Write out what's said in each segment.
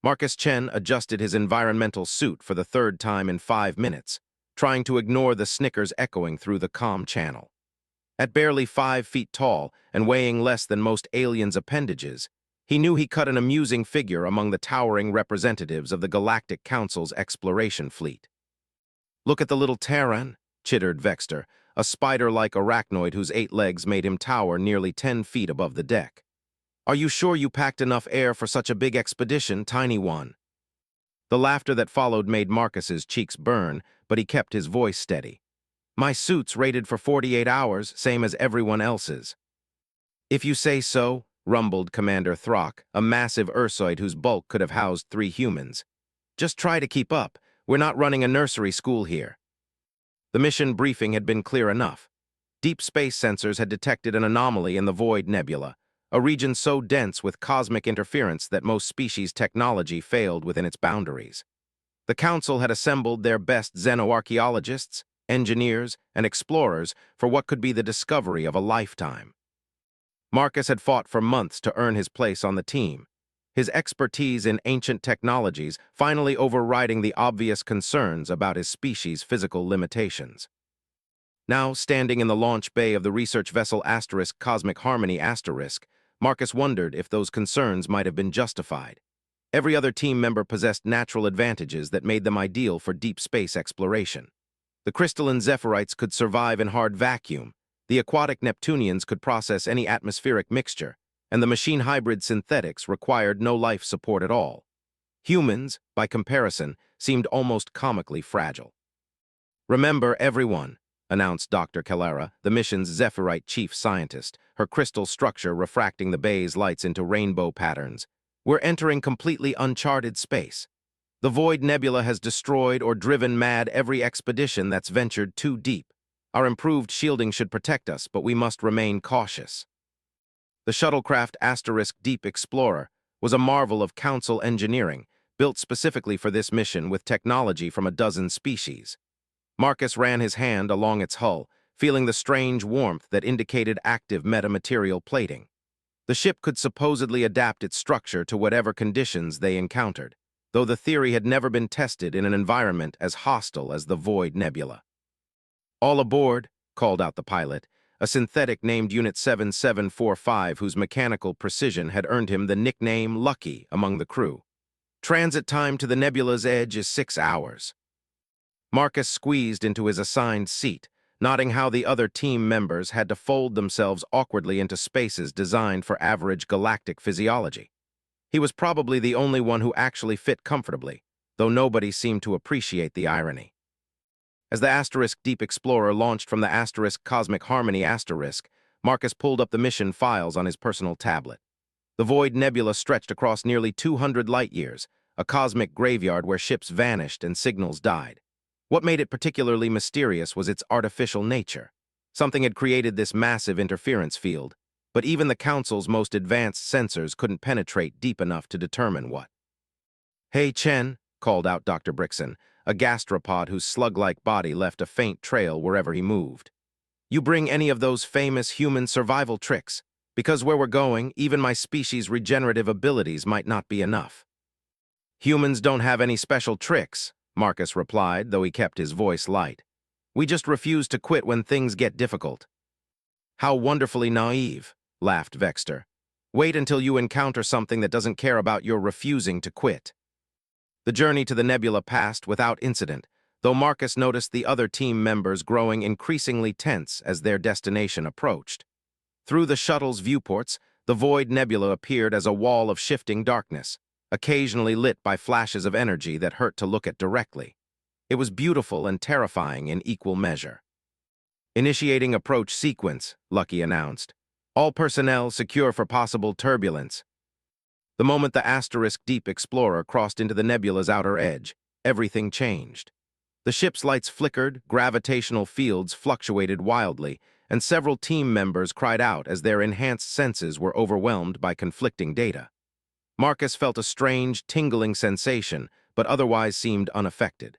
Marcus Chen adjusted his environmental suit for the third time in 5 minutes, trying to ignore the snickers echoing through the comm channel. At barely 5 feet tall and weighing less than most aliens' appendages, he knew he cut an amusing figure among the towering representatives of the Galactic Council's exploration fleet. "Look at the little Terran," chittered Vexter, a spider-like arachnoid whose 8 legs made him tower nearly 10 feet above the deck. "Are you sure you packed enough air for such a big expedition, tiny one?" The laughter that followed made Marcus's cheeks burn, but he kept his voice steady. "My suit's rated for 48 hours, same as everyone else's." "If you say so," rumbled Commander Throck, a massive Ursoid whose bulk could have housed 3 humans. "Just try to keep up. We're not running a nursery school here." The mission briefing had been clear enough. Deep space sensors had detected an anomaly in the Void Nebula, a region so dense with cosmic interference that most species' technology failed within its boundaries. The Council had assembled their best xenoarchaeologists, engineers, and explorers for what could be the discovery of a lifetime. Marcus had fought for months to earn his place on the team, his expertise in ancient technologies finally overriding the obvious concerns about his species' physical limitations. Now, standing in the launch bay of the research vessel * Cosmic Harmony *, Marcus wondered if those concerns might have been justified. Every other team member possessed natural advantages that made them ideal for deep space exploration. The crystalline Zephyrite could survive in hard vacuum, the aquatic Neptunians could process any atmospheric mixture, and the machine hybrid synthetics required no life support at all. Humans, by comparison, seemed almost comically fragile. "Remember, everyone," announced Dr. Calera, the mission's Zephyrite chief scientist, her crystal structure refracting the bay's lights into rainbow patterns. "We're entering completely uncharted space. The Void Nebula has destroyed or driven mad every expedition that's ventured too deep. Our improved shielding should protect us, but we must remain cautious." The shuttlecraft * Deep Explorer was a marvel of Council engineering, built specifically for this mission with technology from a dozen species. Marcus ran his hand along its hull, feeling the strange warmth that indicated active metamaterial plating. The ship could supposedly adapt its structure to whatever conditions they encountered, though the theory had never been tested in an environment as hostile as the Void Nebula. "All aboard," called out the pilot, a synthetic named Unit 7745 whose mechanical precision had earned him the nickname Lucky among the crew. "Transit time to the nebula's edge is 6 hours." Marcus squeezed into his assigned seat, noting how the other team members had to fold themselves awkwardly into spaces designed for average galactic physiology. He was probably the only one who actually fit comfortably, though nobody seemed to appreciate the irony. As the * Deep Explorer launched from the * Cosmic Harmony *, Marcus pulled up the mission files on his personal tablet. The Void Nebula stretched across nearly 200 light-years, a cosmic graveyard where ships vanished and signals died. What made it particularly mysterious was its artificial nature. Something had created this massive interference field, but even the Council's most advanced sensors couldn't penetrate deep enough to determine what. "Hey, Chen," called out Dr. Brixen, a gastropod whose slug-like body left a faint trail wherever he moved. "You bring any of those famous human survival tricks? Because where we're going, even my species' regenerative abilities might not be enough." "Humans don't have any special tricks," Marcus replied, though he kept his voice light. "We just refuse to quit when things get difficult." "How wonderfully naive," laughed Vexter. "Wait until you encounter something that doesn't care about your refusing to quit." The journey to the nebula passed without incident, though Marcus noticed the other team members growing increasingly tense as their destination approached. Through the shuttle's viewports, the Void Nebula appeared as a wall of shifting darkness, occasionally lit by flashes of energy that hurt to look at directly. It was beautiful and terrifying in equal measure. "Initiating approach sequence," Lucky announced. "All personnel secure for possible turbulence." The moment the * Deep Explorer crossed into the nebula's outer edge, everything changed. The ship's lights flickered, gravitational fields fluctuated wildly, and several team members cried out as their enhanced senses were overwhelmed by conflicting data. Marcus felt a strange, tingling sensation, but otherwise seemed unaffected.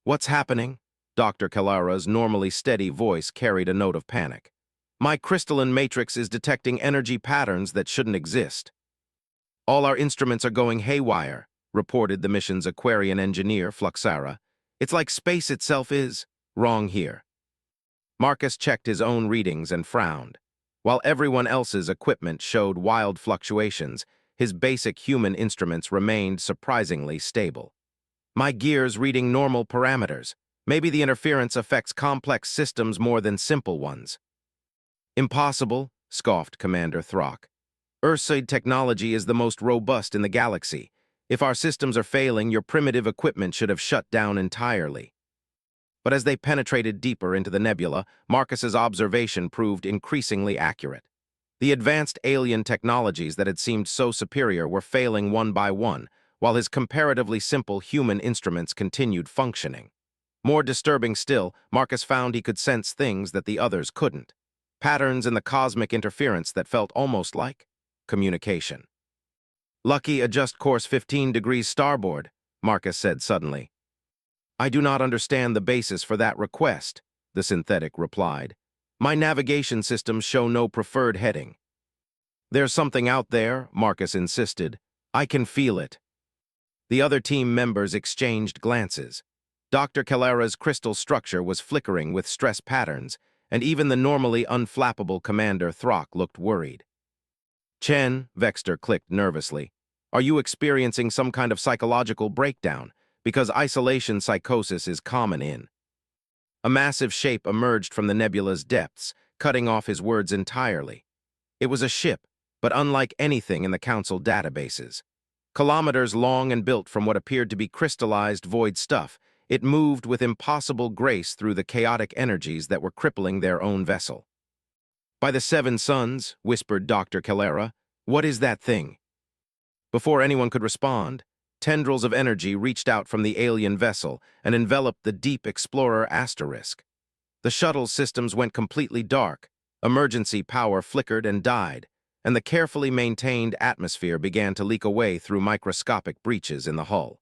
"What's happening?" Dr. Calera's normally steady voice carried a note of panic. "My crystalline matrix is detecting energy patterns that shouldn't exist." All our instruments are going haywire, reported the mission's Aquarian engineer, Fluxara. It's like space itself is wrong here. Marcus checked his own readings and frowned. While everyone else's equipment showed wild fluctuations, his basic human instruments remained surprisingly stable. My gear's reading normal parameters. Maybe the interference affects complex systems more than simple ones. Impossible, scoffed Commander Throck. Earthside technology is the most robust in the galaxy. If our systems are failing, your primitive equipment should have shut down entirely. But as they penetrated deeper into the nebula, Marcus's observation proved increasingly accurate. The advanced alien technologies that had seemed so superior were failing one by one, while his comparatively simple human instruments continued functioning. More disturbing still, Marcus found he could sense things that the others couldn't. Patterns in the cosmic interference that felt almost like communication. "Lucky, adjust course 15 degrees starboard," Marcus said suddenly. "I do not understand the basis for that request," the synthetic replied. "My navigation systems show no preferred heading." "There's something out there," Marcus insisted. "I can feel it." The other team members exchanged glances. Dr. Calera's crystal structure was flickering with stress patterns, and even the normally unflappable Commander Throck looked worried. "Chen," Vexter clicked nervously, "are you experiencing some kind of psychological breakdown? Because isolation psychosis is common in." A massive shape emerged from the nebula's depths, cutting off his words entirely. It was a ship, but unlike anything in the Council databases. Kilometers long and built from what appeared to be crystallized void stuff, it moved with impossible grace through the chaotic energies that were crippling their own vessel. "By the Seven Suns," whispered Dr. Calera, "what is that thing?" Before anyone could respond, tendrils of energy reached out from the alien vessel and enveloped the Deep Explorer asterisk. The shuttle's systems went completely dark, emergency power flickered and died, and the carefully maintained atmosphere began to leak away through microscopic breaches in the hull.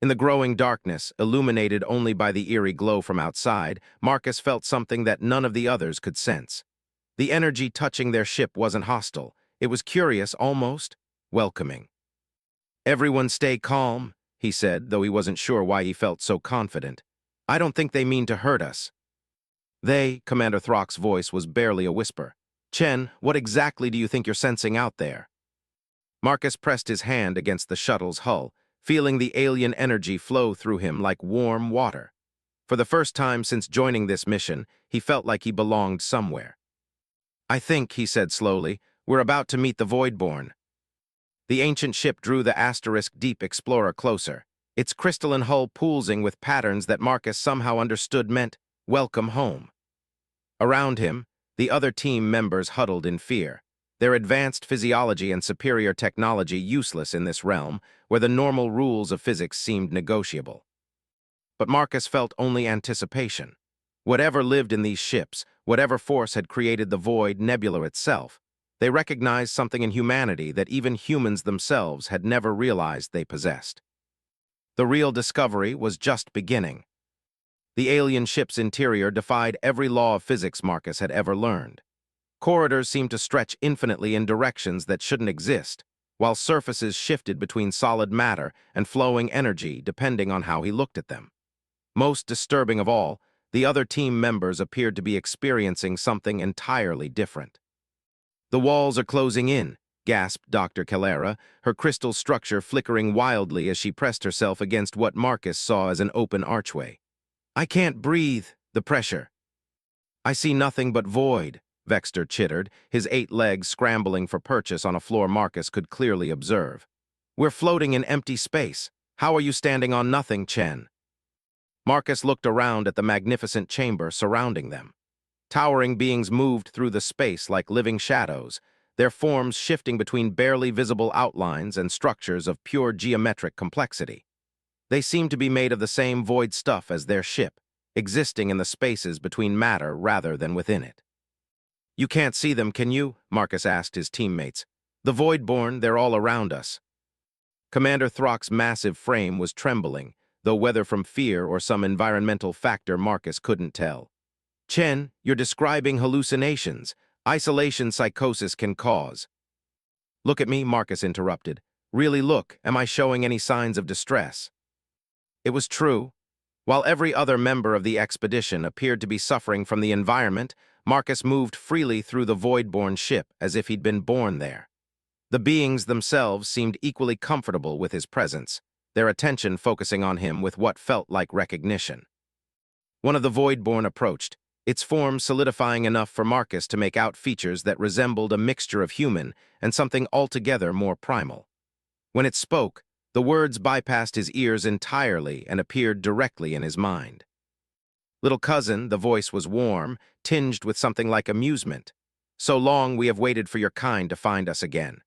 In the growing darkness, illuminated only by the eerie glow from outside, Marcus felt something that none of the others could sense. The energy touching their ship wasn't hostile. It was curious, almost welcoming. "Everyone stay calm," he said, though he wasn't sure why he felt so confident. "I don't think they mean to hurt us." "They," Commander Throck's voice was barely a whisper. "Chen, what exactly do you think you're sensing out there?" Marcus pressed his hand against the shuttle's hull, feeling the alien energy flow through him like warm water. For the first time since joining this mission, he felt like he belonged somewhere. "I think," he said slowly, "we're about to meet the Voidborn." The ancient ship drew the asterisk Deep Explorer closer, its crystalline hull pulsing with patterns that Marcus somehow understood meant, "Welcome home." Around him, the other team members huddled in fear, their advanced physiology and superior technology useless in this realm, where the normal rules of physics seemed negotiable. But Marcus felt only anticipation. Whatever lived in these ships, whatever force had created the void nebula itself, they recognized something in humanity that even humans themselves had never realized they possessed. The real discovery was just beginning. The alien ship's interior defied every law of physics Marcus had ever learned. Corridors seemed to stretch infinitely in directions that shouldn't exist, while surfaces shifted between solid matter and flowing energy depending on how he looked at them. Most disturbing of all, the other team members appeared to be experiencing something entirely different. "The walls are closing in," gasped Dr. Calera, her crystal structure flickering wildly as she pressed herself against what Marcus saw as an open archway. "I can't breathe, the pressure." "I see nothing but void," Vexter chittered, his 8 legs scrambling for purchase on a floor Marcus could clearly observe. "We're floating in empty space. How are you standing on nothing, Chen?" Marcus looked around at the magnificent chamber surrounding them. Towering beings moved through the space like living shadows, their forms shifting between barely visible outlines and structures of pure geometric complexity. They seemed to be made of the same void stuff as their ship, existing in the spaces between matter rather than within it. "You can't see them, can you?" Marcus asked his teammates. "The Voidborn, they're all around us." Commander Throck's massive frame was trembling, though whether from fear or some environmental factor Marcus couldn't tell. "Chen, you're describing hallucinations. Isolation psychosis can cause." Look at me, Marcus interrupted. Really look, am I showing any signs of distress? It was true. While every other member of the expedition appeared to be suffering from the environment, Marcus moved freely through the Voidborn ship as if he'd been born there. The beings themselves seemed equally comfortable with his presence, their attention focusing on him with what felt like recognition. One of the Voidborn approached, its form solidifying enough for Marcus to make out features that resembled a mixture of human and something altogether more primal. When it spoke, the words bypassed his ears entirely and appeared directly in his mind. Little cousin, the voice was warm, tinged with something like amusement. So long we have waited for your kind to find us again.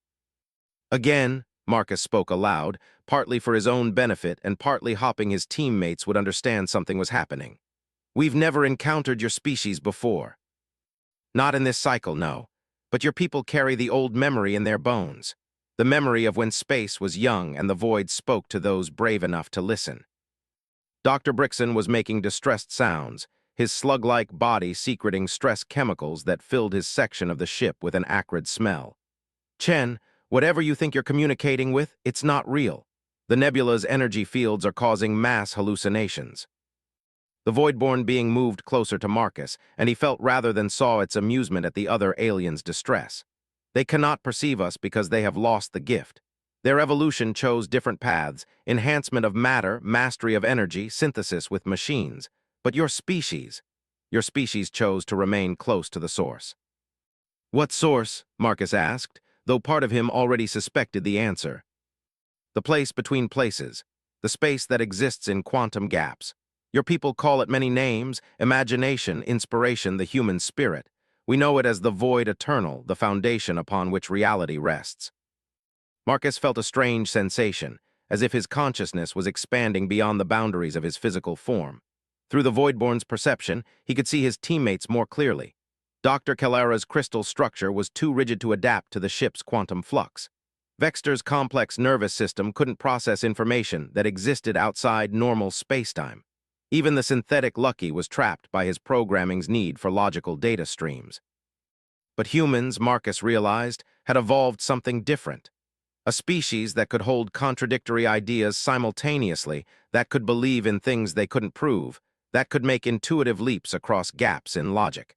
Again, Marcus spoke aloud, partly for his own benefit and partly hoping his teammates would understand something was happening. We've never encountered your species before. Not in this cycle, no. But your people carry the old memory in their bones. The memory of when space was young and the void spoke to those brave enough to listen. Dr. Brixton was making distressed sounds, his slug-like body secreting stress chemicals that filled his section of the ship with an acrid smell. Chen, whatever you think you're communicating with, it's not real. The nebula's energy fields are causing mass hallucinations. The Voidborn being moved closer to Marcus, and he felt rather than saw its amusement at the other aliens' distress. They cannot perceive us because they have lost the gift. Their evolution chose different paths, enhancement of matter, mastery of energy, synthesis with machines. But your species chose to remain close to the source. What source? Marcus asked, though part of him already suspected the answer. The place between places, the space that exists in quantum gaps. Your people call it many names: imagination, inspiration, the human spirit. We know it as the void eternal, the foundation upon which reality rests. Marcus felt a strange sensation, as if his consciousness was expanding beyond the boundaries of his physical form. Through the Voidborn's perception, he could see his teammates more clearly. Dr. Calera's crystal structure was too rigid to adapt to the ship's quantum flux. Vexter's complex nervous system couldn't process information that existed outside normal spacetime. Even the synthetic Lucky was trapped by his programming's need for logical data streams. But humans, Marcus realized, had evolved something different. A species that could hold contradictory ideas simultaneously, that could believe in things they couldn't prove, that could make intuitive leaps across gaps in logic.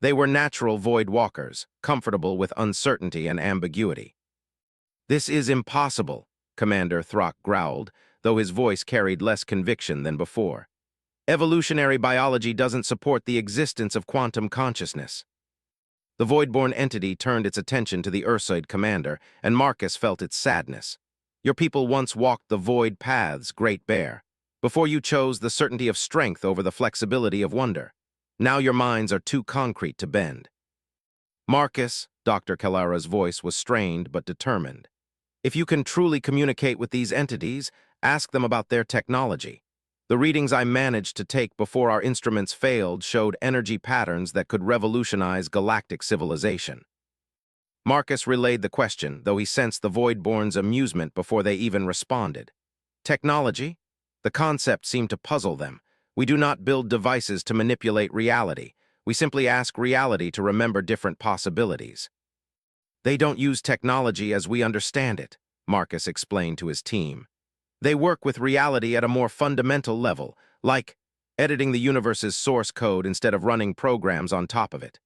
They were natural void walkers, comfortable with uncertainty and ambiguity. This is impossible, Commander Throck growled, though his voice carried less conviction than before. Evolutionary biology doesn't support the existence of quantum consciousness. The Voidborn entity turned its attention to the Ursoid commander, and Marcus felt its sadness. Your people once walked the void paths, Great Bear, before you chose the certainty of strength over the flexibility of wonder. Now your minds are too concrete to bend. Marcus, Dr. Calera's voice was strained but determined. If you can truly communicate with these entities, ask them about their technology. The readings I managed to take before our instruments failed showed energy patterns that could revolutionize galactic civilization. Marcus relayed the question, though he sensed the Voidborn's amusement before they even responded. Technology? The concept seemed to puzzle them. We do not build devices to manipulate reality. We simply ask reality to remember different possibilities. They don't use technology as we understand it, Marcus explained to his team. They work with reality at a more fundamental level, like editing the universe's source code instead of running programs on top of it.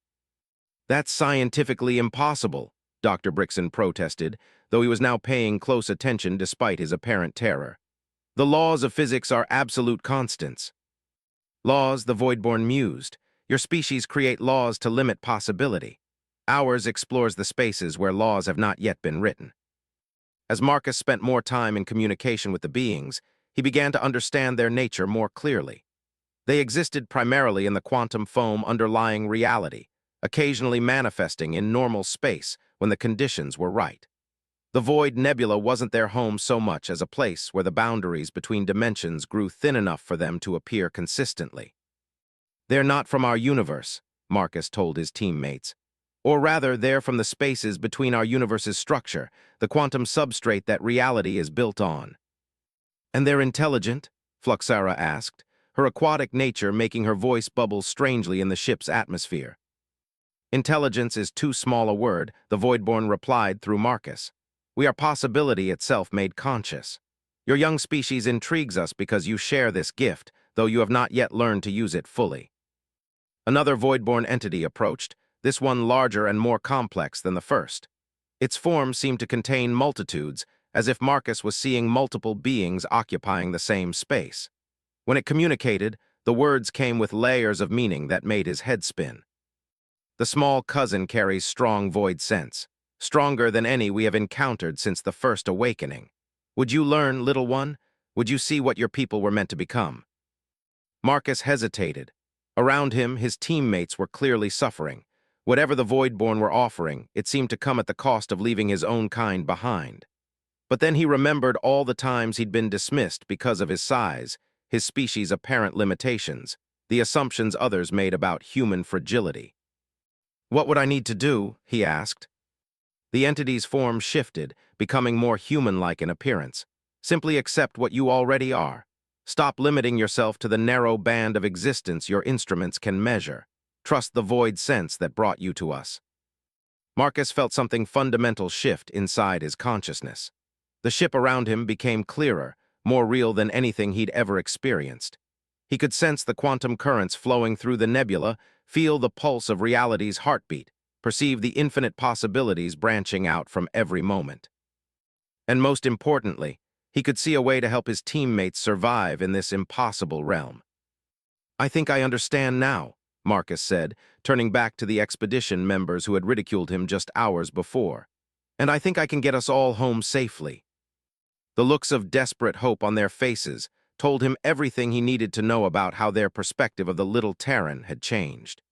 That's scientifically impossible, Dr. Brixton protested, though he was now paying close attention despite his apparent terror. The laws of physics are absolute constants. Laws, the Voidborn mused. Your species create laws to limit possibility. Ours explores the spaces where laws have not yet been written. As Marcus spent more time in communication with the beings, he began to understand their nature more clearly. They existed primarily in the quantum foam underlying reality, occasionally manifesting in normal space when the conditions were right. The Void Nebula wasn't their home so much as a place where the boundaries between dimensions grew thin enough for them to appear consistently. They're not from our universe, Marcus told his teammates. Or rather, they're from the spaces between our universe's structure, the quantum substrate that reality is built on. And they're intelligent? Fluxara asked, her aquatic nature making her voice bubble strangely in the ship's atmosphere. Intelligence is too small a word, the Voidborn replied through Marcus. We are possibility itself made conscious. Your young species intrigues us because you share this gift, though you have not yet learned to use it fully. Another Voidborn entity approached, this one larger and more complex than the first. Its form seemed to contain multitudes, as if Marcus was seeing multiple beings occupying the same space. When it communicated, the words came with layers of meaning that made his head spin. The small cousin carries strong void sense, stronger than any we have encountered since the first awakening. Would you learn, little one? Would you see what your people were meant to become? Marcus hesitated. Around him, his teammates were clearly suffering. Whatever the Voidborn were offering, it seemed to come at the cost of leaving his own kind behind. But then he remembered all the times he'd been dismissed because of his size, his species' apparent limitations, the assumptions others made about human fragility. What would I need to do? He asked. The entity's form shifted, becoming more human-like in appearance. Simply accept what you already are. Stop limiting yourself to the narrow band of existence your instruments can measure. Trust the void sense that brought you to us. Marcus felt something fundamental shift inside his consciousness. The ship around him became clearer, more real than anything he'd ever experienced. He could sense the quantum currents flowing through the nebula, feel the pulse of reality's heartbeat, perceive the infinite possibilities branching out from every moment. And most importantly, he could see a way to help his teammates survive in this impossible realm. I think I understand now, Marcus said, turning back to the expedition members who had ridiculed him just hours before. And I think I can get us all home safely. The looks of desperate hope on their faces told him everything he needed to know about how their perspective of the little Terran had changed.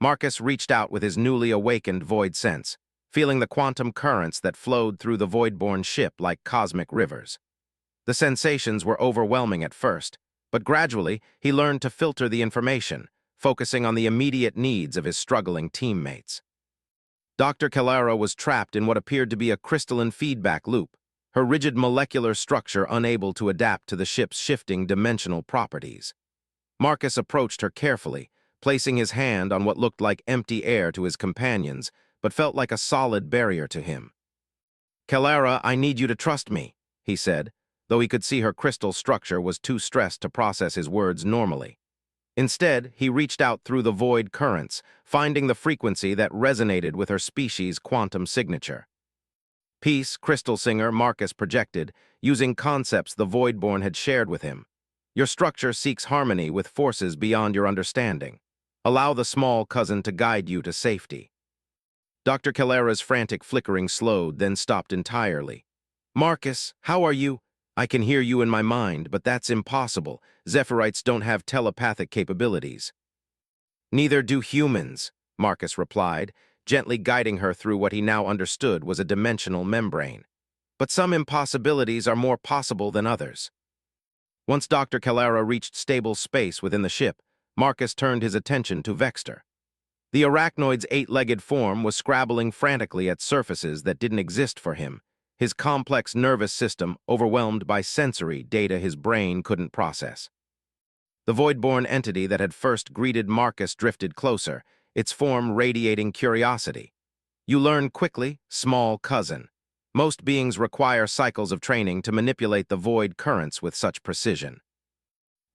Marcus reached out with his newly awakened void sense, feeling the quantum currents that flowed through the Voidborn ship like cosmic rivers. The sensations were overwhelming at first, but gradually he learned to filter the information, focusing on the immediate needs of his struggling teammates. Dr. Calera was trapped in what appeared to be a crystalline feedback loop, her rigid molecular structure unable to adapt to the ship's shifting dimensional properties. Marcus approached her carefully, placing his hand on what looked like empty air to his companions, but felt like a solid barrier to him. Calera, I need you to trust me, he said, though he could see her crystal structure was too stressed to process his words normally. Instead, he reached out through the void currents, finding the frequency that resonated with her species' quantum signature. Peace, Crystal Singer, Marcus projected, using concepts the Voidborn had shared with him. Your structure seeks harmony with forces beyond your understanding. Allow the small cousin to guide you to safety. Dr. Calera's frantic flickering slowed, then stopped entirely. Marcus, how are you? I can hear you in my mind, but that's impossible. Zephyrites don't have telepathic capabilities. Neither do humans, Marcus replied, gently guiding her through what he now understood was a dimensional membrane. But some impossibilities are more possible than others. Once Dr. Calera reached stable space within the ship, Marcus turned his attention to Vexter. The arachnoid's eight-legged form was scrabbling frantically at surfaces that didn't exist for him, his complex nervous system overwhelmed by sensory data his brain couldn't process. The Voidborn entity that had first greeted Marcus drifted closer, its form radiating curiosity. You learn quickly, small cousin. Most beings require cycles of training to manipulate the void currents with such precision.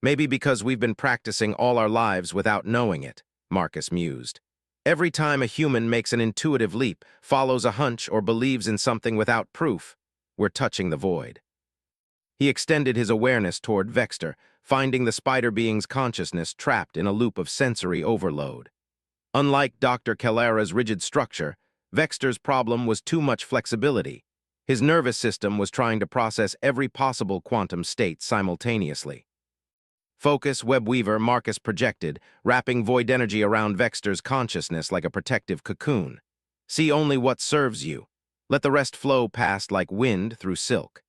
Maybe because we've been practicing all our lives without knowing it, Marcus mused. Every time a human makes an intuitive leap, follows a hunch, or believes in something without proof, we're touching the void. He extended his awareness toward Vexter, finding the spider being's consciousness trapped in a loop of sensory overload. Unlike Dr. Calera's rigid structure, Vexter's problem was too much flexibility. His nervous system was trying to process every possible quantum state simultaneously. Focus, Webweaver, Marcus projected, wrapping void energy around Vexter's consciousness like a protective cocoon. See only what serves you. Let the rest flow past like wind through silk.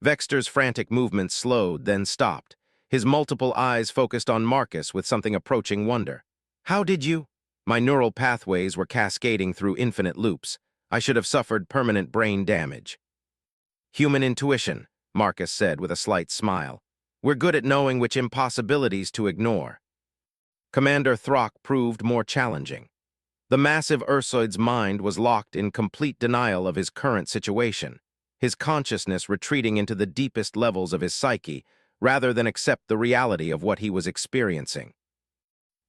Vexter's frantic movements slowed, then stopped. His multiple eyes focused on Marcus with something approaching wonder. How did you? My neural pathways were cascading through infinite loops. I should have suffered permanent brain damage. Human intuition, Marcus said with a slight smile. We're good at knowing which impossibilities to ignore. Commander Throck proved more challenging. The massive Ursoid's mind was locked in complete denial of his current situation, his consciousness retreating into the deepest levels of his psyche rather than accept the reality of what he was experiencing.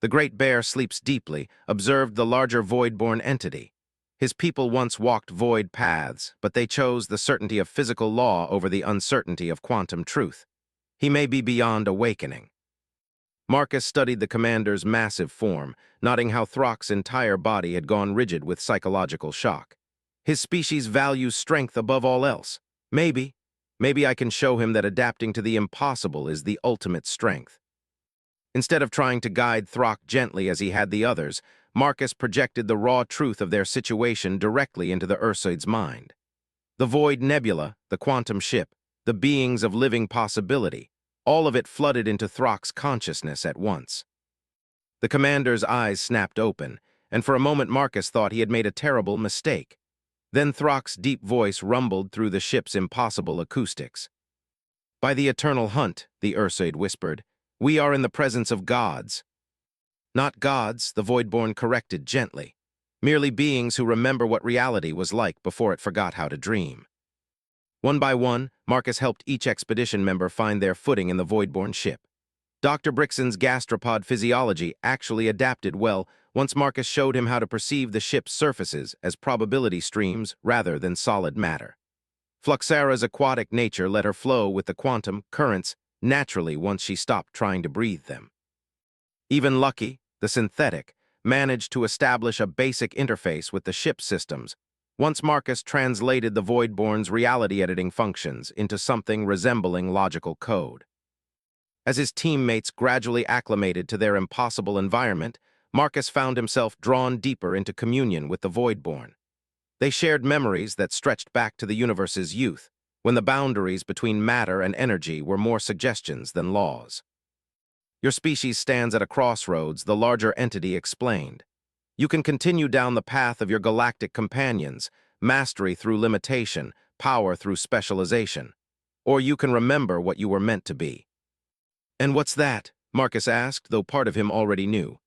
The great bear sleeps deeply, observed the larger Voidborn entity. His people once walked void paths, but they chose the certainty of physical law over the uncertainty of quantum truth. He may be beyond awakening. Marcus studied the commander's massive form, noting how Throck's entire body had gone rigid with psychological shock. His species values strength above all else. Maybe I can show him that adapting to the impossible is the ultimate strength. Instead of trying to guide Throck gently as he had the others, Marcus projected the raw truth of their situation directly into the Ursoid's mind. The Void Nebula, the quantum ship, the beings of living possibility, all of it flooded into Throck's consciousness at once. The commander's eyes snapped open, and for a moment Marcus thought he had made a terrible mistake. Then Throck's deep voice rumbled through the ship's impossible acoustics. "By the eternal hunt," the Ursoid whispered, "we are in the presence of gods." "Not gods," the Voidborn corrected gently. "Merely beings who remember what reality was like before it forgot how to dream." One by one, Marcus helped each expedition member find their footing in the Voidborn ship. Dr. Brixton's gastropod physiology actually adapted well once Marcus showed him how to perceive the ship's surfaces as probability streams rather than solid matter. Fluxara's aquatic nature let her flow with the quantum currents naturally once she stopped trying to breathe them. Even Lucky, the synthetic, managed to establish a basic interface with the ship's systems once Marcus translated the Voidborn's reality editing functions into something resembling logical code. As his teammates gradually acclimated to their impossible environment, Marcus found himself drawn deeper into communion with the Voidborn. They shared memories that stretched back to the universe's youth, when the boundaries between matter and energy were more suggestions than laws. "Your species stands at a crossroads," the larger entity explained. "You can continue down the path of your galactic companions, mastery through limitation, power through specialization. Or you can remember what you were meant to be." "And what's that?" Marcus asked, though part of him already knew.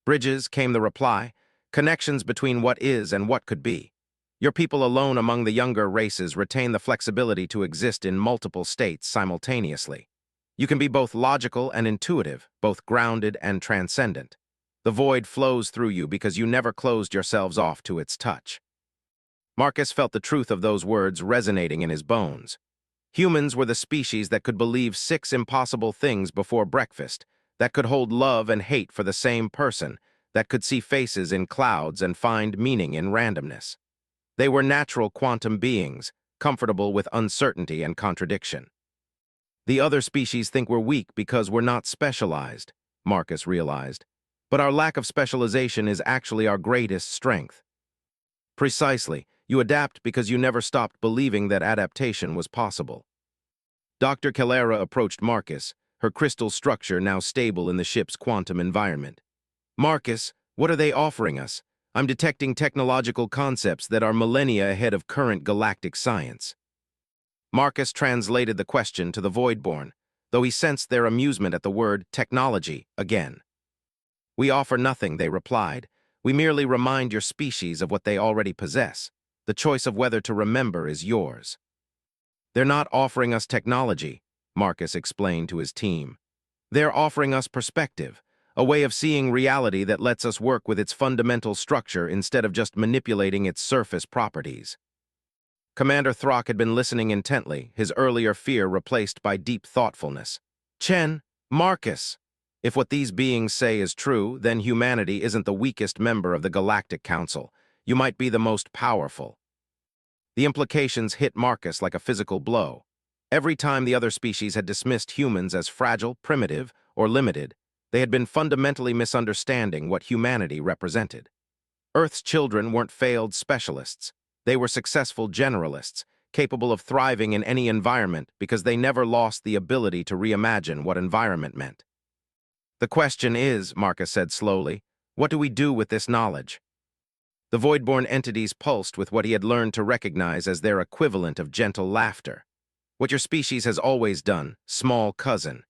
"Bridges," came the reply, "connections between what is and what could be. Your people alone among the younger races retain the flexibility to exist in multiple states simultaneously. You can be both logical and intuitive, both grounded and transcendent. The void flows through you because you never closed yourselves off to its touch." Marcus felt the truth of those words resonating in his bones. Humans were the species that could believe 6 impossible things before breakfast, that could hold love and hate for the same person, that could see faces in clouds and find meaning in randomness. They were natural quantum beings, comfortable with uncertainty and contradiction. "The other species think we're weak because we're not specialized," Marcus realized. "But our lack of specialization is actually our greatest strength." "Precisely. You adapt because you never stopped believing that adaptation was possible." Dr. Calera approached Marcus, her crystal structure now stable in the ship's quantum environment. "Marcus, what are they offering us? I'm detecting technological concepts that are millennia ahead of current galactic science." Marcus translated the question to the Voidborn, though he sensed their amusement at the word technology again. "We offer nothing," they replied. "We merely remind your species of what they already possess. The choice of whether to remember is yours." "They're not offering us technology," Marcus explained to his team. "They're offering us perspective, a way of seeing reality that lets us work with its fundamental structure instead of just manipulating its surface properties." Commander Throck had been listening intently, his earlier fear replaced by deep thoughtfulness. "Chen, Marcus, if what these beings say is true, then humanity isn't the weakest member of the Galactic Council. You might be the most powerful." The implications hit Marcus like a physical blow. Every time the other species had dismissed humans as fragile, primitive, or limited, they had been fundamentally misunderstanding what humanity represented. Earth's children weren't failed specialists. They were successful generalists, capable of thriving in any environment because they never lost the ability to reimagine what environment meant. "The question is," Marcus said slowly, "what do we do with this knowledge?" The Voidborn entities pulsed with what he had learned to recognize as their equivalent of gentle laughter. "What your species has always done, small cousin.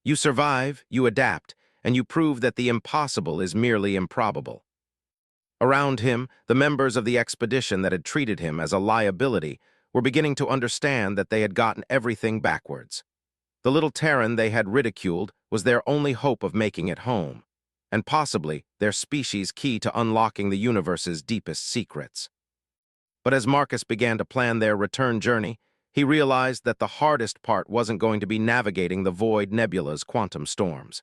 You survive, you adapt, and you prove that the impossible is merely improbable." Around him, the members of the expedition that had treated him as a liability were beginning to understand that they had gotten everything backwards. The little Terran they had ridiculed was their only hope of making it home, and possibly their species' key to unlocking the universe's deepest secrets. But as Marcus began to plan their return journey, he realized that the hardest part wasn't going to be navigating the Void Nebula's quantum storms.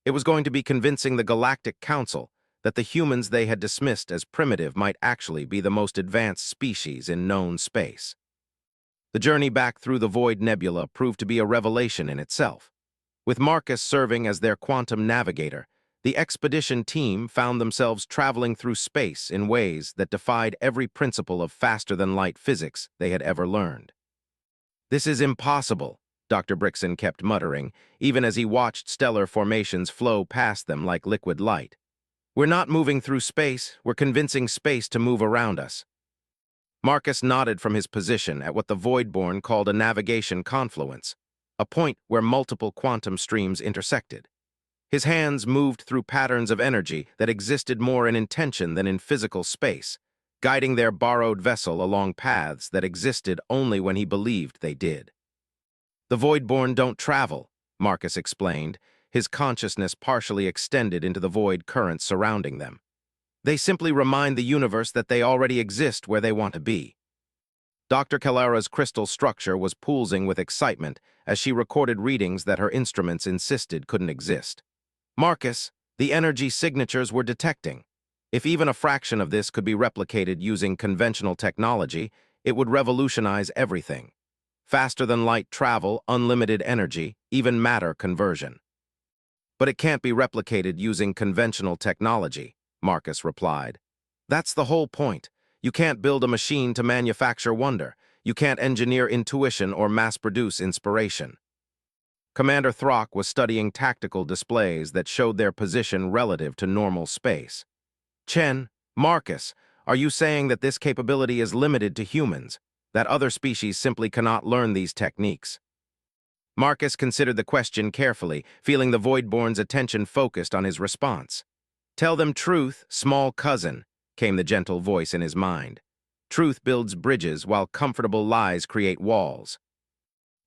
It was going to be convincing the Galactic Council that the humans they had dismissed as primitive might actually be the most advanced species in known space. The journey back through the Void Nebula proved to be a revelation in itself. With Marcus serving as their quantum navigator, the expedition team found themselves traveling through space in ways that defied every principle of faster-than-light physics they had ever learned. "This is impossible," Dr. Brixton kept muttering, even as he watched stellar formations flow past them like liquid light. "We're not moving through space, we're convincing space to move around us." Marcus nodded from his position at what the Voidborn called a navigation confluence, a point where multiple quantum streams intersected. His hands moved through patterns of energy that existed more in intention than in physical space, guiding their borrowed vessel along paths that existed only when he believed they did. "The Voidborn don't travel," Marcus explained, his consciousness partially extended into the void currents surrounding them. "They simply remind the universe that they already exist where they want to be." Dr. Calera's crystal structure was pulsing with excitement as she recorded readings that her instruments insisted couldn't exist. "Marcus, the energy signatures we're detecting. If even a fraction of this could be replicated using conventional technology, it would revolutionize everything. Faster-than-light travel, unlimited energy, even matter conversion." "But it can't be replicated using conventional technology," Marcus replied. "That's the whole point. You can't build a machine to manufacture wonder. You can't engineer intuition or mass-produce inspiration." Commander Throck was studying tactical displays that showed their position relative to normal space. "Chen, Marcus, are you saying that this capability is limited to humans, that other species simply cannot learn these techniques?" Marcus considered the question carefully, feeling the Voidborn's attention focused on his response. "Tell them truth, small cousin," came the gentle voice in his mind. "Truth builds bridges while comfortable lies create walls."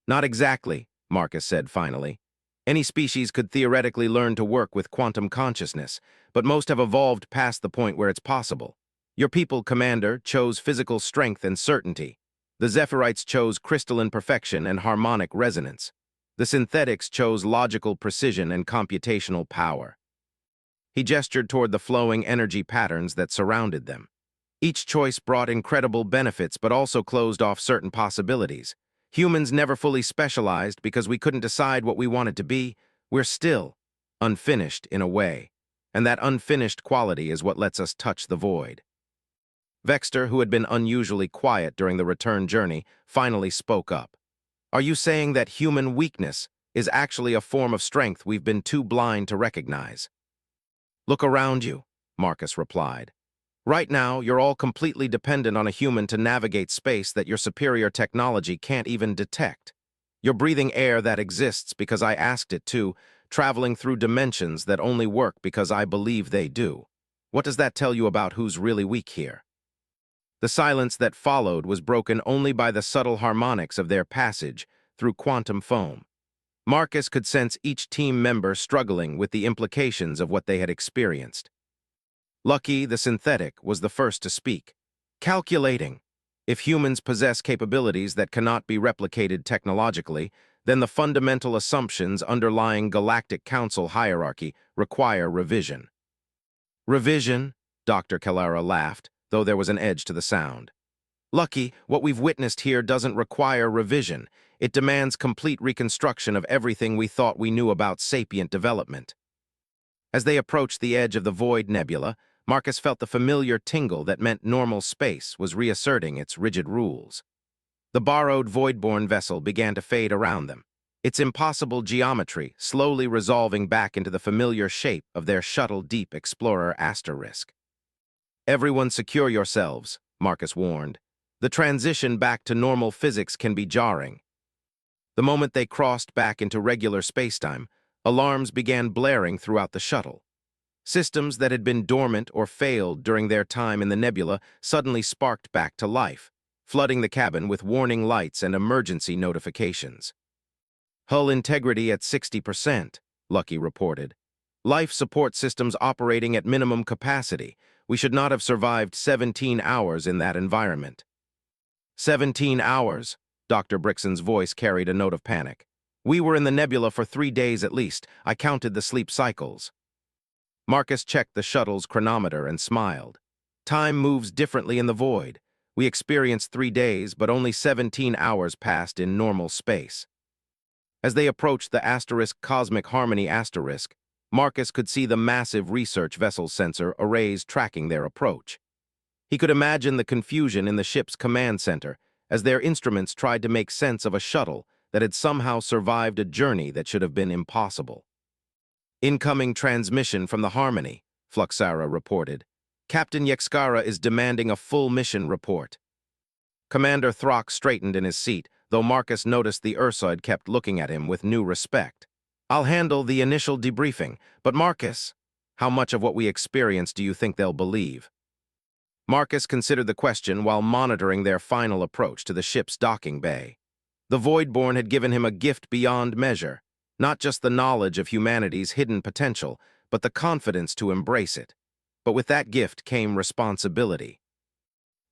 "Not exactly," Marcus said finally. "Any species could theoretically learn to work with quantum consciousness, but most have evolved past the point where it's possible. Your people, Commander, chose physical strength and certainty. The Zephyrites chose crystalline perfection and harmonic resonance. The synthetics chose logical precision and computational power." He gestured toward the flowing energy patterns that surrounded them. Each choice brought incredible benefits but also closed off certain possibilities. Humans never fully specialized because we couldn't decide what we wanted to be. We're still unfinished in a way, and that unfinished quality is what lets us touch the void. Vexter, who had been unusually quiet during the return journey, finally spoke up. "Are you saying that human weakness is actually a form of strength we've been too blind to recognize?" "Look around you," Marcus replied. "Right now, you're all completely dependent on a human to navigate space that your superior technology can't even detect. You're breathing air that exists because I asked it to, traveling through dimensions that only work because I believe they do. What does that tell you about who's really weak here?" The silence that followed was broken only by the subtle harmonics of their passage through quantum foam. Marcus could sense each team member struggling with the implications of what they had experienced. Lucky, the synthetic, was the first to speak. "Calculating. If humans possess capabilities that cannot be replicated technologically, then the fundamental assumptions underlying Galactic Council hierarchy require revision." "Revision?" Dr. Calera laughed, though there was an edge to the sound. "Lucky, what we've witnessed here doesn't require revision. It demands complete reconstruction of everything we thought we knew about sapient development." As they approached the edge of the Void Nebula, Marcus felt the familiar tingle that meant normal space was reasserting its rigid rules. The borrowed Voidborn vessel began to fade around them, its impossible geometry slowly resolving back into the familiar shape of their Shuttle Deep Explorer asterisk. "Everyone secure yourselves," Marcus warned. "The transition back to normal physics can be jarring." The moment they crossed back into regular spacetime, alarms began blaring throughout the shuttle. Systems that had been dormant or failed during their time in the nebula suddenly sparked back to life, flooding the cabin with warning lights and emergency notifications. Hull integrity at 60%, Lucky reported. Life support systems operating at minimum capacity. We should not have survived 17 hours in that environment. 17 hours, Dr. Brixton's voice carried a note of panic. We were in the nebula for 3 days at least. I counted the sleep cycles. Marcus checked the shuttle's chronometer and smiled. Time moves differently in the void. We experienced 3 days, but only 17 hours passed in normal space. As they approached the asterisk Cosmic Harmony asterisk, Marcus could see the massive research vessel sensor arrays tracking their approach. He could imagine the confusion in the ship's command center as their instruments tried to make sense of a shuttle that had somehow survived a journey that should have been impossible. Incoming transmission from the Harmony, Fluxara reported. Captain Yexkara is demanding a full mission report. Commander Throck straightened in his seat, though Marcus noticed the Ursoid kept looking at him with new respect. I'll handle the initial debriefing, but Marcus, how much of what we experienced do you think they'll believe? Marcus considered the question while monitoring their final approach to the ship's docking bay. The Voidborn had given him a gift beyond measure, not just the knowledge of humanity's hidden potential, but the confidence to embrace it. But with that gift came responsibility.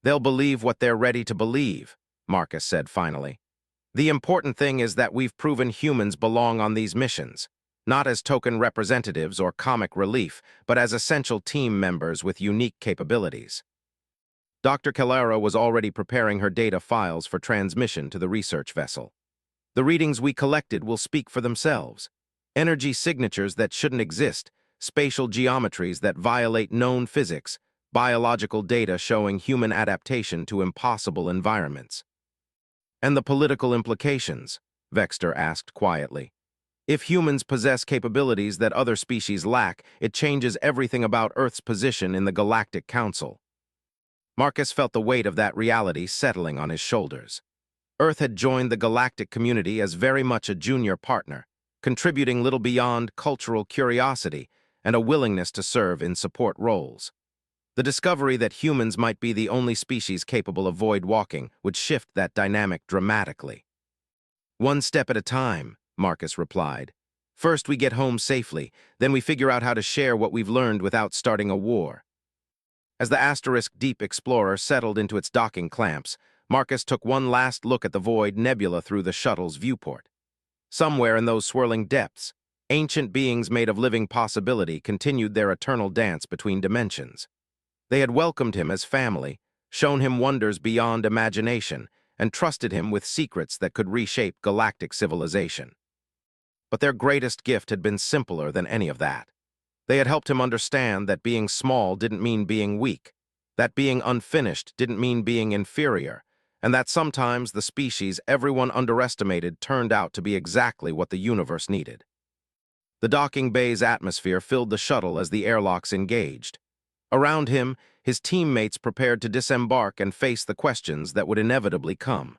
They'll believe what they're ready to believe, Marcus said finally. The important thing is that we've proven humans belong on these missions, not as token representatives or comic relief, but as essential team members with unique capabilities. Dr. Calera was already preparing her data files for transmission to the research vessel. The readings we collected will speak for themselves. Energy signatures that shouldn't exist, spatial geometries that violate known physics, biological data showing human adaptation to impossible environments. And the political implications? Vexter asked quietly. If humans possess capabilities that other species lack, it changes everything about Earth's position in the Galactic Council. Marcus felt the weight of that reality settling on his shoulders. Earth had joined the galactic community as very much a junior partner, contributing little beyond cultural curiosity and a willingness to serve in support roles. The discovery that humans might be the only species capable of void walking would shift that dynamic dramatically. One step at a time, Marcus replied. First we get home safely, then we figure out how to share what we've learned without starting a war. As the Asterisk Deep Explorer settled into its docking clamps, Marcus took one last look at the void nebula through the shuttle's viewport. Somewhere in those swirling depths, ancient beings made of living possibility continued their eternal dance between dimensions. They had welcomed him as family, shown him wonders beyond imagination, and trusted him with secrets that could reshape galactic civilization. But their greatest gift had been simpler than any of that. They had helped him understand that being small didn't mean being weak, that being unfinished didn't mean being inferior, and that sometimes the species everyone underestimated turned out to be exactly what the universe needed. The docking bay's atmosphere filled the shuttle as the airlocks engaged. Around him, his teammates prepared to disembark and face the questions that would inevitably come.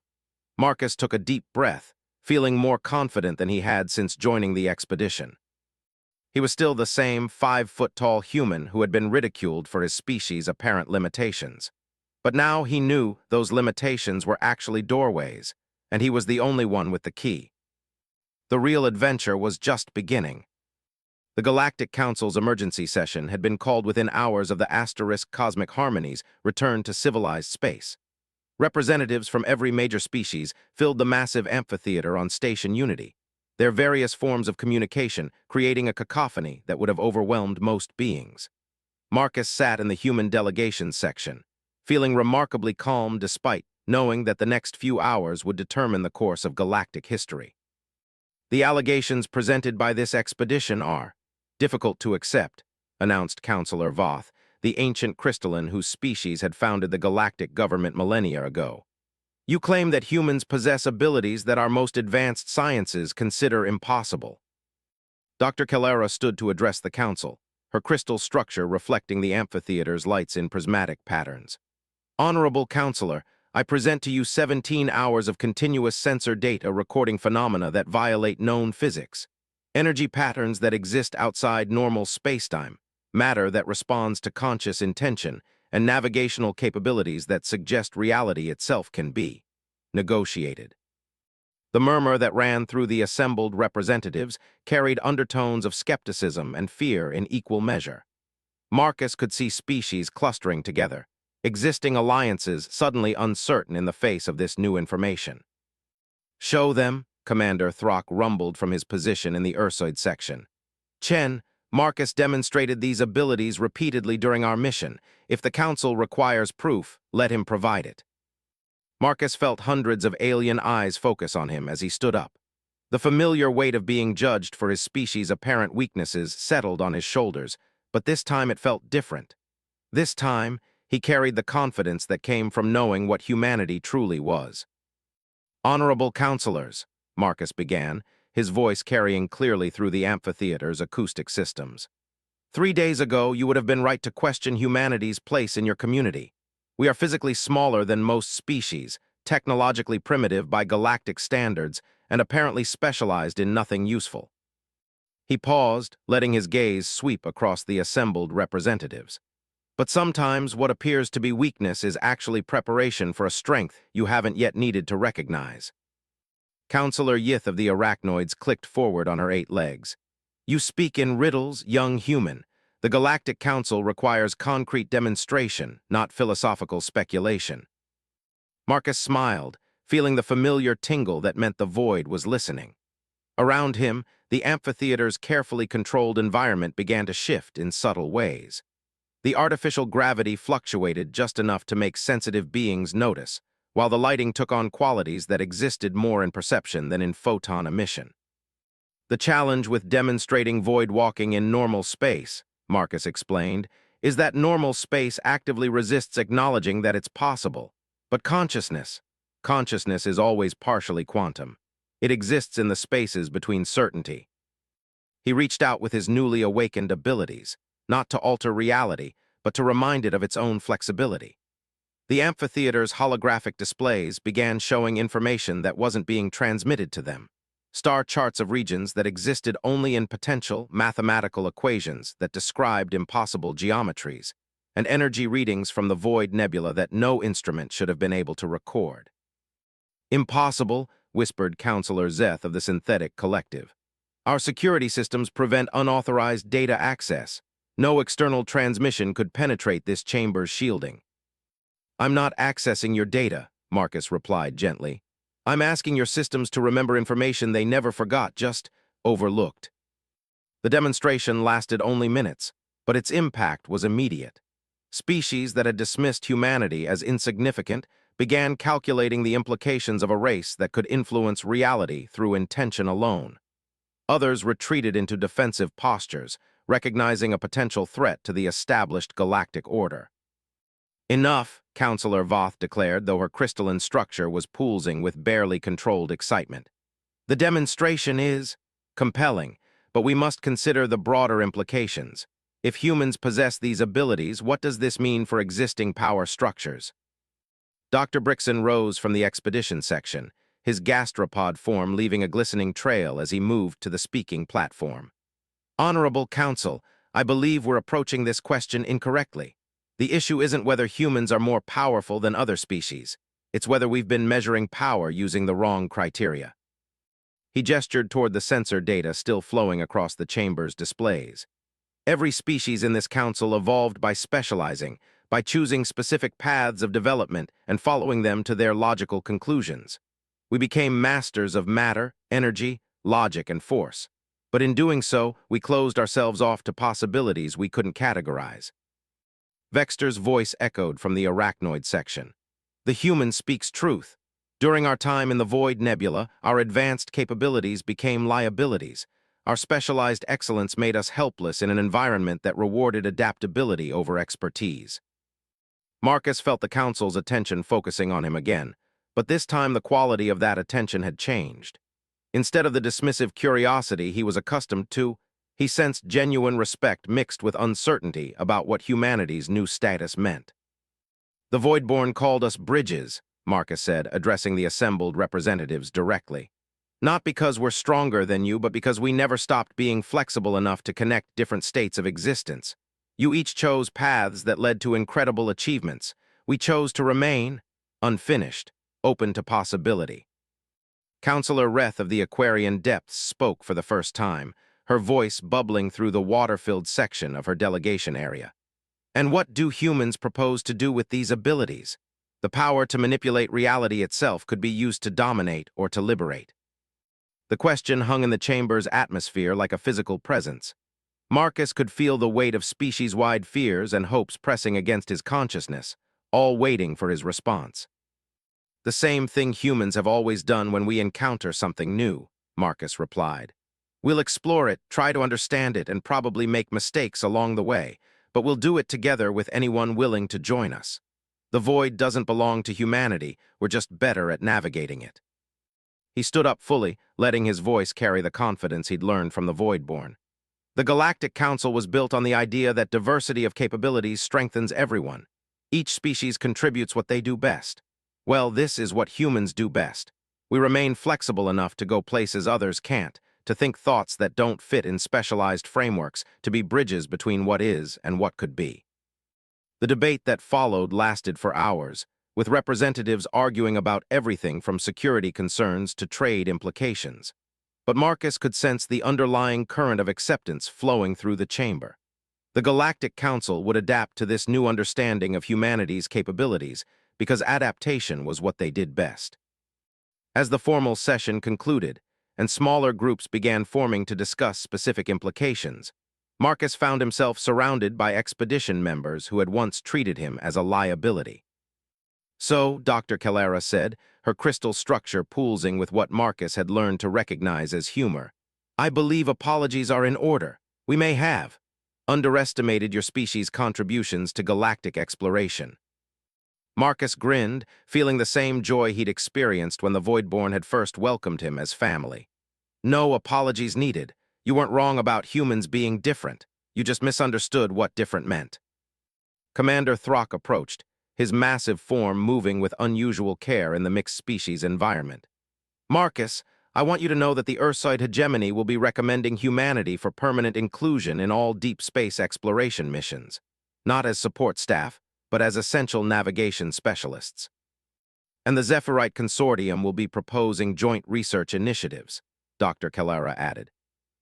Marcus took a deep breath, feeling more confident than he had since joining the expedition. He was still the same 5-foot-tall human who had been ridiculed for his species' apparent limitations. But now he knew those limitations were actually doorways, and he was the only one with the key. The real adventure was just beginning. The Galactic Council's emergency session had been called within hours of the Asterisk Cosmic Harmony's return to civilized space. Representatives from every major species filled the massive amphitheater on Station Unity, their various forms of communication creating a cacophony that would have overwhelmed most beings. Marcus sat in the human delegations section, feeling remarkably calm despite knowing that the next few hours would determine the course of galactic history. The allegations presented by this expedition are difficult to accept, announced Counselor Voth, the ancient crystalline whose species had founded the galactic government millennia ago. You claim that humans possess abilities that our most advanced sciences consider impossible. Dr. Calera stood to address the council, her crystal structure reflecting the amphitheater's lights in prismatic patterns. Honorable Counselor, I present to you 17 hours of continuous sensor data recording phenomena that violate known physics, energy patterns that exist outside normal spacetime, matter that responds to conscious intention, and navigational capabilities that suggest reality itself can be negotiated. The murmur that ran through the assembled representatives carried undertones of skepticism and fear in equal measure. Marcus could see species clustering together, existing alliances suddenly uncertain in the face of this new information. "Show them," Commander Throck rumbled from his position in the Ursoid section. "Chen, Marcus demonstrated these abilities repeatedly during our mission. If the Council requires proof, let him provide it." Marcus felt hundreds of alien eyes focus on him as he stood up. The familiar weight of being judged for his species' apparent weaknesses settled on his shoulders, but this time it felt different. This time, he carried the confidence that came from knowing what humanity truly was. "Honorable Counselors," Marcus began, his voice carrying clearly through the amphitheater's acoustic systems. "3 days ago, you would have been right to question humanity's place in your community. We are physically smaller than most species, technologically primitive by galactic standards, and apparently specialized in nothing useful." He paused, letting his gaze sweep across the assembled representatives. "But sometimes what appears to be weakness is actually preparation for a strength you haven't yet needed to recognize." Counselor Yith of the Arachnoids clicked forward on her 8 legs. "You speak in riddles, young human. The Galactic Council requires concrete demonstration, not philosophical speculation." Marcus smiled, feeling the familiar tingle that meant the void was listening. Around him, the amphitheater's carefully controlled environment began to shift in subtle ways. The artificial gravity fluctuated just enough to make sensitive beings notice, while the lighting took on qualities that existed more in perception than in photon emission. "The challenge with demonstrating void walking in normal space," Marcus explained, "is that normal space actively resists acknowledging that it's possible. But consciousness is always partially quantum. It exists in the spaces between certainty." He reached out with his newly awakened abilities, not to alter reality, but to remind it of its own flexibility. The amphitheater's holographic displays began showing information that wasn't being transmitted to them. Star charts of regions that existed only in potential mathematical equations that described impossible geometries, and energy readings from the void nebula that no instrument should have been able to record. "Impossible," whispered Counselor Zeth of the Synthetic Collective. "Our security systems prevent unauthorized data access. No external transmission could penetrate this chamber's shielding." "I'm not accessing your data," Marcus replied gently. "I'm asking your systems to remember information they never forgot, just overlooked." The demonstration lasted only minutes, but its impact was immediate. Species that had dismissed humanity as insignificant began calculating the implications of a race that could influence reality through intention alone. Others retreated into defensive postures, recognizing a potential threat to the established galactic order. "Enough," Counselor Voth declared, though her crystalline structure was pulsing with barely controlled excitement. "The demonstration is compelling, but we must consider the broader implications. If humans possess these abilities, what does this mean for existing power structures?" Dr. Brixen rose from the expedition section, his gastropod form leaving a glistening trail as he moved to the speaking platform. "Honorable Council, I believe we're approaching this question incorrectly. The issue isn't whether humans are more powerful than other species. It's whether we've been measuring power using the wrong criteria." He gestured toward the sensor data still flowing across the chamber's displays. "Every species in this council evolved by specializing, by choosing specific paths of development and following them to their logical conclusions. We became masters of matter, energy, logic, and force. But in doing so, we closed ourselves off to possibilities we couldn't categorize." Vexter's voice echoed from the Arachnoid section. "The human speaks truth. During our time in the Void Nebula, our advanced capabilities became liabilities. Our specialized excellence made us helpless in an environment that rewarded adaptability over expertise." Marcus felt the Council's attention focusing on him again, but this time the quality of that attention had changed. Instead of the dismissive curiosity he was accustomed to, he sensed genuine respect mixed with uncertainty about what humanity's new status meant. "The Voidborn called us bridges," Marcus said, addressing the assembled representatives directly. "Not because we're stronger than you, but because we never stopped being flexible enough to connect different states of existence. You each chose paths that led to incredible achievements. We chose to remain unfinished, open to possibility. Counselor Reth of the Aquarian Depths spoke for the first time, her voice bubbling through the water-filled section of her delegation area. And what do humans propose to do with these abilities? The power to manipulate reality itself could be used to dominate or to liberate. The question hung in the chamber's atmosphere like a physical presence. Marcus could feel the weight of species-wide fears and hopes pressing against his consciousness, all waiting for his response. The same thing humans have always done when we encounter something new, Marcus replied. We'll explore it, try to understand it, and probably make mistakes along the way, but we'll do it together with anyone willing to join us. The void doesn't belong to humanity, we're just better at navigating it. He stood up fully, letting his voice carry the confidence he'd learned from the Voidborn. The Galactic Council was built on the idea that diversity of capabilities strengthens everyone. Each species contributes what they do best. Well, this is what humans do best. We remain flexible enough to go places others can't, to think thoughts that don't fit in specialized frameworks, to be bridges between what is and what could be. The debate that followed lasted for hours, with representatives arguing about everything from security concerns to trade implications. But Marcus could sense the underlying current of acceptance flowing through the chamber. The Galactic Council would adapt to this new understanding of humanity's capabilities, because adaptation was what they did best. As the formal session concluded, and smaller groups began forming to discuss specific implications, Marcus found himself surrounded by expedition members who had once treated him as a liability. So, Dr. Calera said, her crystal structure poolsing with what Marcus had learned to recognize as humor, I believe apologies are in order. We may have underestimated your species' contributions to galactic exploration. Marcus grinned, feeling the same joy he'd experienced when the Voidborn had first welcomed him as family. No apologies needed. You weren't wrong about humans being different. You just misunderstood what different meant. Commander Throck approached, his massive form moving with unusual care in the mixed-species environment. Marcus, I want you to know that the Earthside hegemony will be recommending humanity for permanent inclusion in all deep space exploration missions, not as support staff, but as essential navigation specialists. And the Zephyrite Consortium will be proposing joint research initiatives, Dr. Calera added.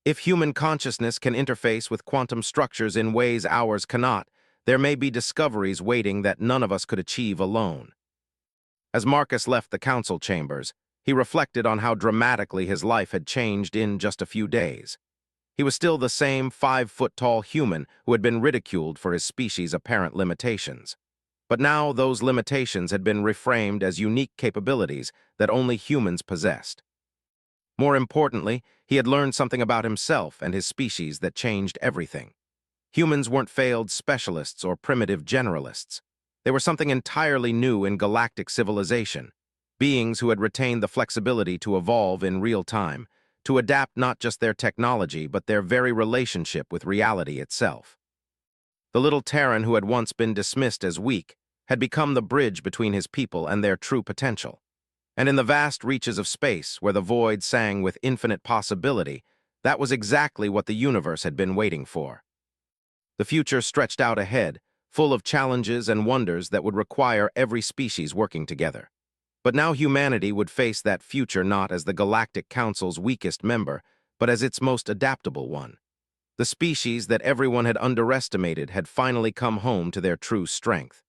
If human consciousness can interface with quantum structures in ways ours cannot, there may be discoveries waiting that none of us could achieve alone. As Marcus left the council chambers, he reflected on how dramatically his life had changed in just a few days. He was still the same 5-foot-tall human who had been ridiculed for his species' apparent limitations. But now those limitations had been reframed as unique capabilities that only humans possessed. More importantly, he had learned something about himself and his species that changed everything. Humans weren't failed specialists or primitive generalists. They were something entirely new in galactic civilization, beings who had retained the flexibility to evolve in real time, to adapt not just their technology but their very relationship with reality itself. The little Terran who had once been dismissed as weak had become the bridge between his people and their true potential. And in the vast reaches of space, where the void sang with infinite possibility, that was exactly what the universe had been waiting for. The future stretched out ahead, full of challenges and wonders that would require every species working together. But now humanity would face that future not as the Galactic Council's weakest member, but as its most adaptable one. The species that everyone had underestimated had finally come home to their true strength.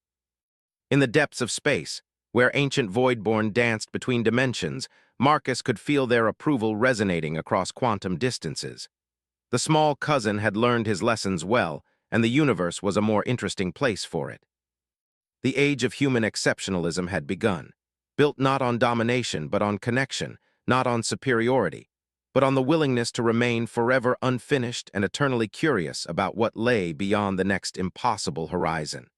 In the depths of space, where ancient Voidborn danced between dimensions, Marcus could feel their approval resonating across quantum distances. The small cousin had learned his lessons well, and the universe was a more interesting place for it. The age of human exceptionalism had begun, built not on domination but on connection, not on superiority, but on the willingness to remain forever unfinished and eternally curious about what lay beyond the next impossible horizon.